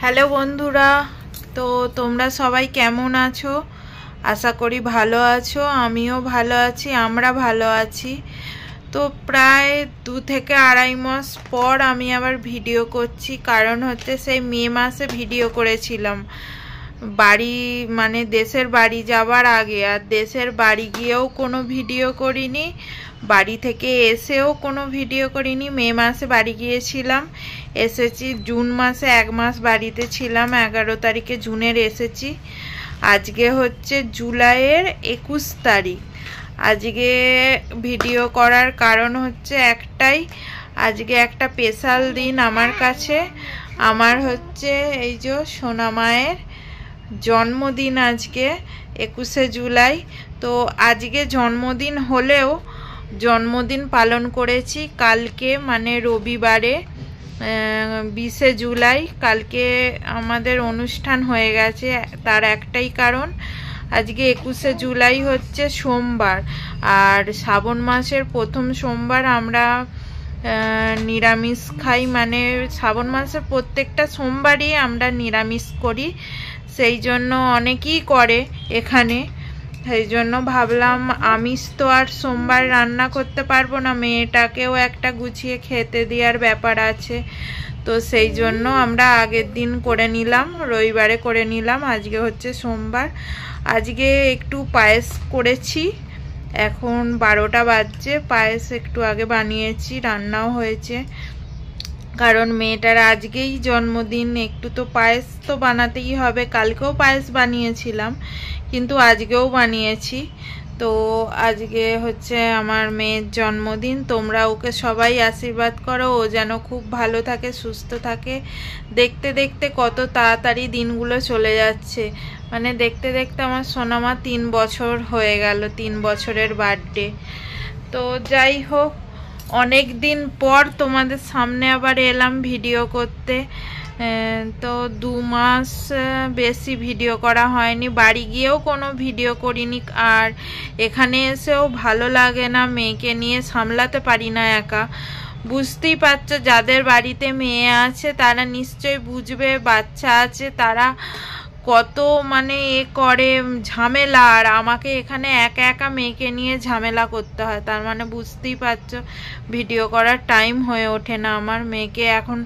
Hello বন্ধুরা, তো তোমরা সবাই কেমন আছো? আশা করি ভালো আছো। আমিও ভালো আছি, আমরা ভালো আছি। তো প্রায় 2 থেকে আড়াই মাস পর আমি আবার ভিডিও করছি। কারণ হচ্ছে সেই মে মাসে ভিডিও করেছিলাম বাড়ি, মানে দেশের বাড়ি যাওয়ার আগে। আর দেশের বাড়ি গিয়েও কোনো ভিডিও করিনি, বাড়ি থেকে এসেও কোনো ভিডিও করিনি। মে মাসে বাড়ি গিয়েছিলাম, এসেছি জুন মাসে 1 মাস বাড়িতে ছিলাম। 11 তারিখে জুনের এসেছি। আজকে হচ্ছে জুলাইয়ের 21 তারিখ। আজকে ভিডিও করার কারণ হচ্ছে একটাই, আজকে একটা স্পেশাল দিন আমার কাছে। আমার হচ্ছে এই যে সোনা মায়ের জন্মদিন আজকে 21শে জুলাই। তো আজকে জন্মদিন হলেও জন্মদিন পালন করেছি কালকে, মানে রবিবারে 20শে জুলাই। কালকে আমাদের অনুষ্ঠান হয়ে গেছে, তার একটাই কারণ আজকে 21শে জুলাই হচ্ছে সোমবার। আর শ্রাবণ মাসের প্রথম সোমবার আমরা নিরামিষ খাই, মানে শ্রাবণ মাসের প্রত্যেকটা সোমবারই আমরা নিরামিষ করি। সেই জন্য অনেকেই করে এখানে, সেই জন্য ভাবলাম আমিষ তো আর সোমবার রান্না করতে পারবো না, মেয়েটাকেও একটা গুছিয়ে খেতে দেওয়ার ব্যাপার আছে। তো সেই জন্য আমরা আগের দিন করে নিলাম, রবিবারে করে নিলাম। আজকে হচ্ছে সোমবার। আজকে একটু পায়েস করেছি, এখন 12টা বাজছে। পায়েস একটু আগে বানিয়েছি, রান্নাও হয়েছে। কারণ মেয়েটার আজকেই জন্মদিন, একটু তো পায়েস তো বানাতেই হবে। কালকেও পায়েস বানিয়েছিলাম, কিন্তু আজকেও বানিয়েছি। তো আজকে হচ্ছে আমার মেয়ের জন্মদিন। তোমরা ওকে সবাই আশীর্বাদ করো, ও যেন খুব ভালো থাকে, সুস্থ থাকে। দেখতে দেখতে কত তাড়াতাড়ি দিনগুলো চলে যাচ্ছে, মানে দেখতে দেখতে আমার সোনামা 3 বছর হয়ে গেল, 3 বছরের বার্থডে। তো যাই হোক, অনেক দিন পর তোমাদের সামনে আবার এলাম ভিডিও করতে। তো 2 মাস বেশি ভিডিও করা হয়নি, বাড়ি গিয়েও কোনো ভিডিও করিনি। আর এখানে এসেও ভালো লাগে না, মেয়েকে নিয়ে সামলাতে পারি না একা। বুঝতেই পারছো, যাদের বাড়িতে মেয়ে আছে তারা নিশ্চয়ই বুঝবে, বাচ্চা আছে তারা কত মানে করে ঝামেলা। আর আমাকে এখানে একা একা মেয়েকে নিয়ে ঝামেলা করতে হয়, তার মানে বুঝতেই পারছো ভিডিও করার টাইম হয়ে ওঠে না আমার। মেয়েকে এখন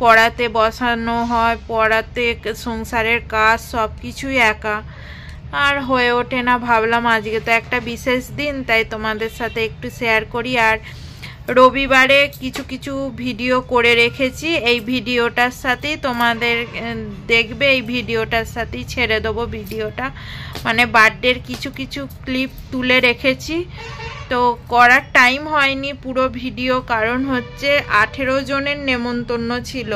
পড়াতে বসানো হয়, পড়াতে, সংসারের কাজ সব কিছুই একা, আর হয়ে ওঠে না। ভাবলাম আজকে তো একটা বিশেষ দিন, তাই তোমাদের সাথে একটু শেয়ার করি। আর রবিবারে কিছু কিছু ভিডিও করে রেখেছি, এই ভিডিওটার সাথেই তোমাদের দেখবে, এই ভিডিওটার সাথেই ছেড়ে দেবো ভিডিওটা। মানে বার্থডের কিছু কিছু ক্লিপ তুলে রেখেছি, তো করার টাইম হয়নি পুরো ভিডিও। কারণ হচ্ছে 18 জনের নেমন্তন্ন ছিল,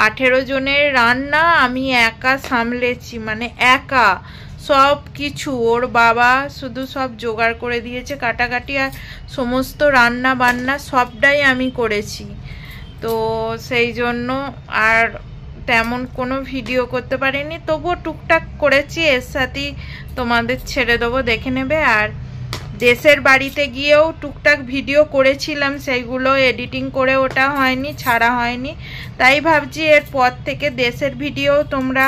18 জনের রান্না আমি একা সামলেছি, মানে একা সব কিছু। ওর বাবা শুধু সব জোগাড় করে দিয়েছে, কাটাকাটি আর সমস্ত রান্না বান্না সবটাই আমি করেছি। তো সেই জন্য আর তেমন কোনো ভিডিও করতে পারিনি, তবুও টুকটাক করেছি, এর সাথেই তোমাদের ছেড়ে দেবো, দেখে নেবে। আর দেশের বাড়িতে গিয়েও টুকটাক ভিডিও করেছিলাম, সেইগুলো এডিটিং করে ওটা হয়নি, ছাড়া হয়নি। তাই ভাবছি এরপর থেকে দেশের ভিডিও তোমরা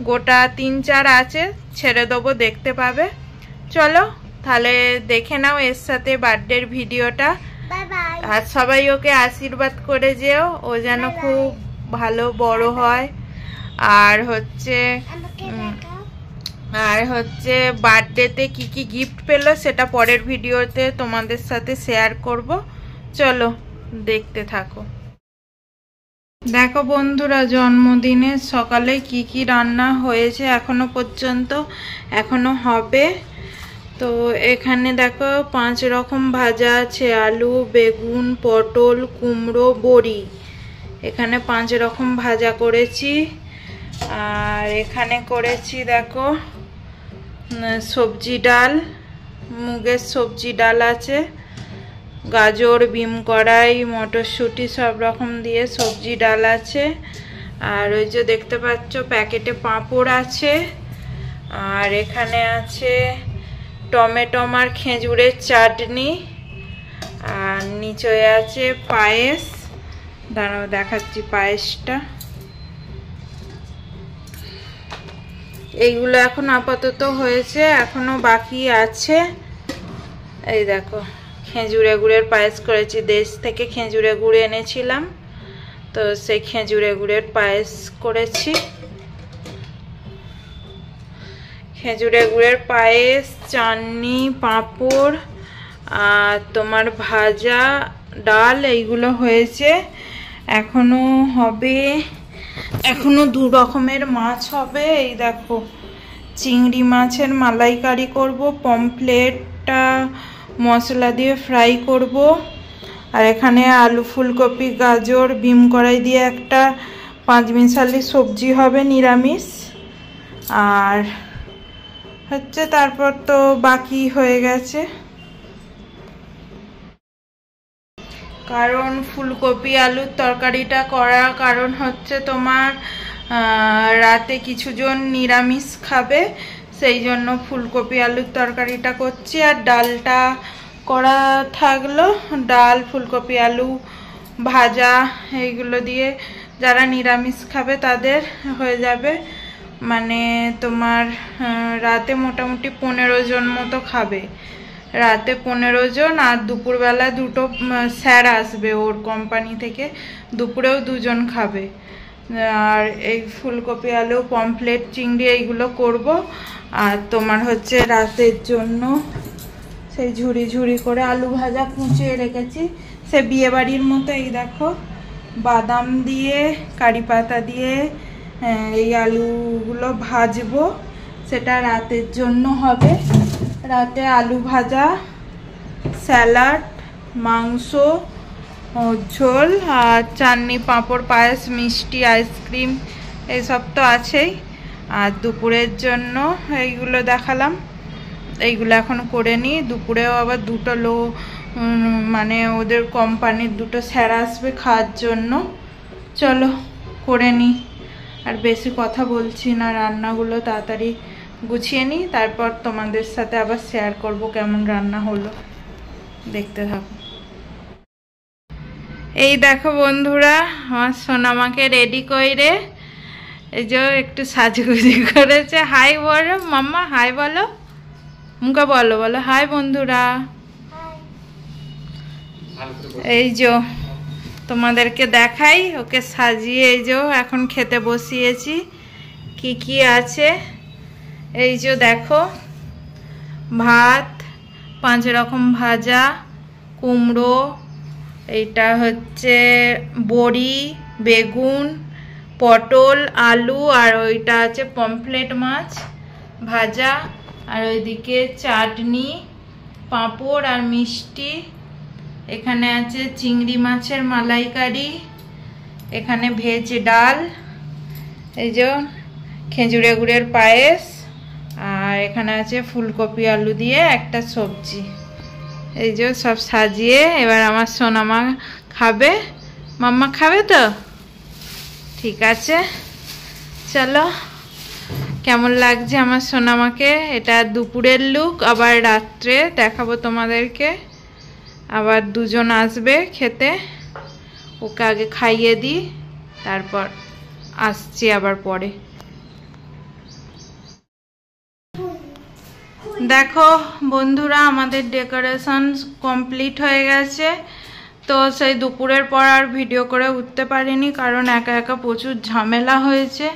গোটা 3-4 আছে, ছেড়ে দেবো, দেখতে পাবে। চলো তাহলে দেখে নাও এর সাথে বার্থডের ভিডিওটা। আর সবাই ওকে আশীর্বাদ করে যেও, ও যেন খুব ভালো বড় হয়। আর হচ্ছে বার্থডেতে কি কি গিফট পেলো সেটা পরের ভিডিওতে তোমাদের সাথে শেয়ার করব। চলো দেখতে থাকো। দেখো বন্ধুরা, জন্মদিনের সকালে কি কি রান্না হয়েছে এখনো পর্যন্ত, এখনো হবে। তো এখানে দেখো 5 রকম ভাজা আছে, আলু, বেগুন, পটল, কুমড়ো, বড়ি। এখানে 5 রকম ভাজা করেছি। আর এখানে করেছি দেখো সবজি ডাল, মুগের সবজি ডাল আছে, গাজর, বিম কড়াই, মটরশুঁটি সব রকম দিয়ে সবজি ডাল আছে। আর ওই যে দেখতে পাচ্ছ প্যাকেটে পাঁপড় আছে। আর এখানে আছে টমেটো আর খেজুরের চাটনি। আর নিচে আছে পায়েস, দাঁড়াও দেখাচ্ছি পায়েসটা। এইগুলো এখন আপাতত হয়েছে, এখনো বাকি আছে। এই দেখো খেজুরে গুড়ের পায়েস করেছি, দেশ থেকে খেজুরে গুড় এনেছিলাম, তো সেই খেজুরে গুড়ের পায়েস করেছি। খেজুরে গুড়ের পায়েস, চাটনি, পাঁপড় আর তোমার ভাজা, ডাল, এইগুলো হয়েছে। এখনো হবে, এখনো 2 রকমের মাছ হবে। এই দেখো চিংড়ি মাছের মালাইকারি করব, পমফ্লেটটা মশলা দিয়ে ফ্রাই করব, আর এখানে আলু, ফুলকপি, গাজর, বিম কড়াই দিয়ে একটা 5 মিশালি সবজি হবে নিরামিষ। আর হচ্ছে তারপর তো বাকি হয়ে গেছে, কারণ ফুলকপি আলুর তরকারিটা করার কারণ হচ্ছে তোমার রাতে কিছুজন নিরামিষ খাবে, সেই জন্য ফুলকপি আলুর তরকারিটা করছি। আর ডালটা করা থাকলো, ডাল, ফুলকপি আলু ভাজা, এইগুলো দিয়ে যারা নিরামিষ খাবে তাদের হয়ে যাবে। মানে তোমার রাতে মোটামুটি 15 জন মতো খাবে, রাতে 15 জন। আর দুপুরবেলা 2টো স্যার আসবে ওর কোম্পানি থেকে, দুপুরেও 2 জন খাবে। আর এই ফুলকপি আলু, পমফ্লেট, চিংড়ি এইগুলো করব। আর তোমার হচ্ছে রাতের জন্য সেই ঝুড়ি ঝুড়ি করে আলু ভাজা কুচিয়ে রেখেছি, সে বিয়ে বাড়ির মতো। এই দেখো বাদাম দিয়ে, কারি পাতা দিয়ে এই আলুগুলো ভাজবো, সেটা রাতের জন্য হবে। রাতে আলু ভাজা, স্যালাড, মাংস, ঝোল আর চাটনি, পাঁপড়, পায়েস, মিষ্টি, আইসক্রিম এইসব তো আছেই। আর দুপুরের জন্য এইগুলো দেখালাম, এইগুলো এখন করে নিই। দুপুরেও আবার 2টো মানে ওদের কোম্পানির 2টো স্যার আসবে খাওয়ার জন্য। চলো করে নিই, আর বেশি কথা বলছি না, রান্নাগুলো তাড়াতাড়ি গুছিয়ে নিই, তারপর তোমাদের সাথে আবার শেয়ার করব কেমন রান্না হলো, দেখতে থাকো। এই দেখো বন্ধুরা, আমার সোনামাকে রেডি করে এই যে একটু সাজগুজি করেছে। হাই বলো মাম্মা, হাই বলো, মুখে বলো, বলো হাই বন্ধুরা। এই যে তোমাদেরকে দেখাই, ওকে সাজিয়ে এই যে এখন খেতে বসিয়েছি। কি কি আছে এই যে দেখো, ভাত, 5 রকম ভাজা, কুমড়ো, এইটা হচ্ছে বড়ি, বেগুন, পটল, আলু, আর ওইটা আছে পমফ্লেট মাছ ভাজা, আর ওইদিকে চাটনি, পাঁপড় আর মিষ্টি। এখানে আছে চিংড়ি মাছের মালাইকারি, এখানে ভেজ ডাল, এই যে খেজুরে গুড়ের পায়েস, আর এখানে আছে ফুলকপি আলু দিয়ে একটা সবজি। এই যে সব সাজিয়ে এবার আমার সোনামা খাবে। মাম্মা খাবে তো? ঠিক আছে, চলো। কেমন লাগছে আমার সোনামাকে? এটা দুপুরের লুক, আবার রাত্রে দেখাবো তোমাদেরকে। আবার 2 জন আসবে খেতে, ওকে আগে খাইয়ে দিই, তারপর আসছি আবার পরে। দেখো বন্ধুরা, আমাদের ডেকোরেশন কমপ্লিট হয়ে গেছে। তো সেই দুপুরের পর আর ভিডিও করে উঠতে পারিনি, কারণ একা একা প্রচুর ঝামেলা হয়েছে।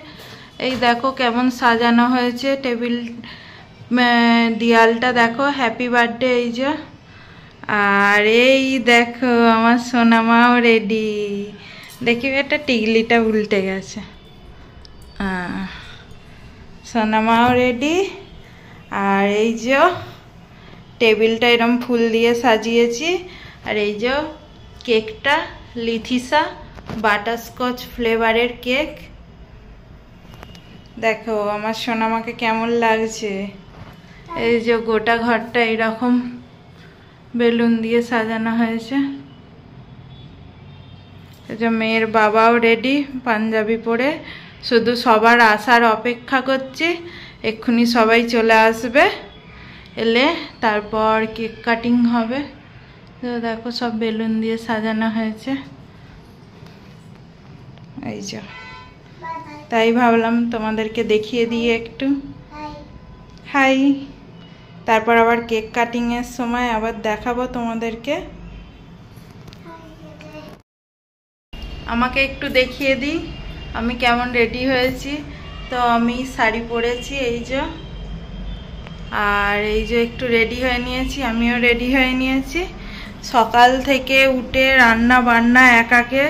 এই দেখো কেমন সাজানো হয়েছে টেবিল, দেয়ালটা দেখো, হ্যাপি বার্থডে এই যে। আর এই দেখো আমার সোনামাও রেডি। দেখি এটা টিগলিটা উল্টে গেছে। সোনামাও রেডি। আর এই যে টেবিলটা এরকম ফুল দিয়ে সাজিয়েছি। আর এই যে কেকটা লিথিসা বাটারস্কচ ফ্লেভারের কেক। দেখো আমার সোনামাকে কেমন লাগছে। এই যে গোটা ঘরটা এরকম বেলুন দিয়ে সাজানো হয়েছে। এই যে মেয়ের বাবাও রেডি পাঞ্জাবি পরে, শুধু সবার আসার অপেক্ষা করছি। এক্ষুনি সবাই চলে আসবে, এলে তারপর কেক কাটিং হবে। তো দেখো সব বেলুন দিয়ে সাজানো হয়েছে। এই যে তাই ভাবলাম তোমাদেরকে দেখিয়ে দিয়ে একটু হাই। তারপর আবার কেক কাটিংয়ের সময় আবার দেখাবো তোমাদেরকে। আমাকে একটু দেখিয়ে দিই আমি কেমন রেডি হয়েছি। তো আমি শাড়ি পরেছি এই যে, আর এই যে একটু রেডি হয়ে নিয়েছি, আমিও রেডি হয়ে নিয়েছি। সকাল থেকে উঠে রান্না বান্না একাকে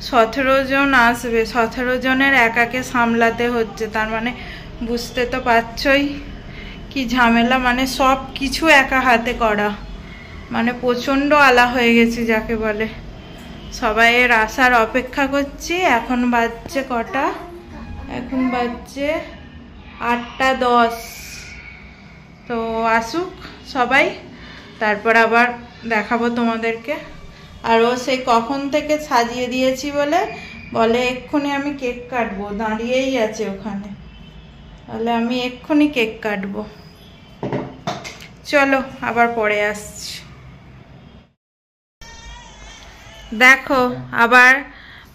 17 জন আসবে, 17 জনের একাকে সামলাতে হচ্ছে। তার মানে বুঝতে তো পারছই কি ঝামেলা, মানে সব কিছু একা হাতে করা, মানে প্রচণ্ড আলা হয়ে গেছি যাকে বলে। সবাইয়ের আসার অপেক্ষা করছি। এখন বাজছে কটা, এখন বাজছে 8:10। তো আসুক সবাই, তারপর আবার দেখাবো তোমাদেরকে। আর ও সেই কখন থেকে সাজিয়ে দিয়েছি বলে এক্ষুনি আমি কেক কাটবো, দাঁড়িয়েই আছে ওখানে, তাহলে আমি এক্ষুনি কেক কাটবো। চলো আবার পরে আসছি। দেখো আবার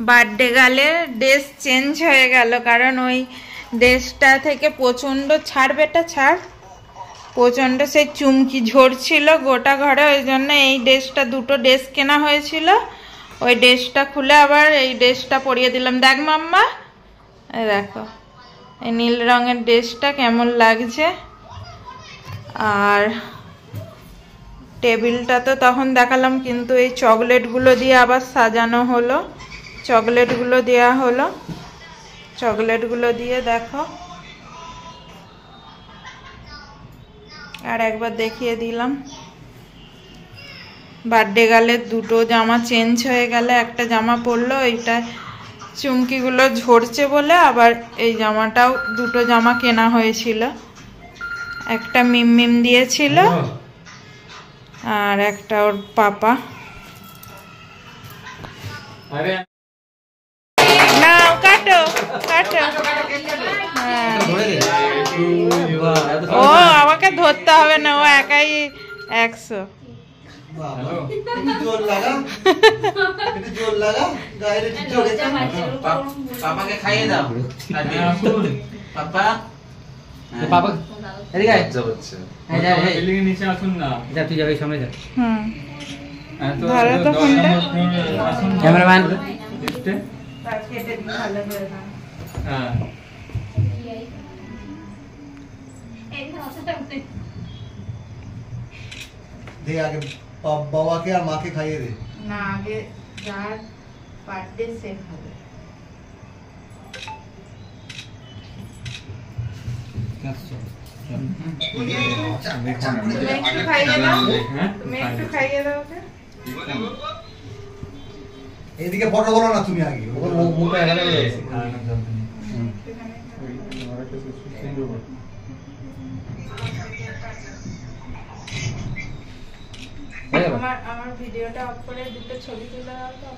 বার্থডে গালে ড্রেস চেঞ্জ হয়ে গেল, কারণ ওই ড্রেসটা থেকে প্রচণ্ড প্রচণ্ড সেই চুমকি ঝরছিল গোটা ঘরে, ওই জন্য এই ড্রেসটা, দুটো ড্রেস কেনা হয়েছিল, ওই ড্রেসটা খুলে আবার এই ড্রেসটা পরিয়ে দিলাম। দেখ মাম্মা, এই দেখো এই নীল রঙের ড্রেসটা কেমন লাগছে। আর টেবিলটা তো তখন দেখালাম, কিন্তু এই চকলেটগুলো দিয়ে আবার সাজানো হলো, চকলেটগুলো দেওয়া হলো, চকলেটগুলো দিয়ে দেখো আর একবার দেখিয়ে দিলাম। বার্থডে গালে দুটো জামা চেঞ্জ হয়ে গেল, একটা জামা পরলো, এইটা চুমকিগুলো ঝরছে বলে আবার এই জামাটাও, দুটো জামা কেনা হয়েছিল, একটা মিম দিয়েছিল আর একটা ওর পাপা। না কাটো কাটো, ও আমাকে ধরতে হবে না, ও একাই 100। পাপাকে খাইয়ে দাও, পাপা পাপা এদিকে আয়। বিল্ডিং এর নিচে আসুন না, যা তুই যাবে সামনে যা। ধরো তো ফোনটা, ক্যামেরাম্যান হ্যাঁ দে আগে বাবাকে আর মাকে খাইয়ে দে। না আগে যার বার্থডে সে খাবে। তুমি একটু খাইয়ে দাও, তুমি একটু খাইয়ে দাও ওকে। এইদিকে ফটো তোলো না তুমি আগে, ওর মুখটা এখানে রয়েছে। আমার ভিডিওটা অফ করে দুটো ছবি তুলে দাও তো।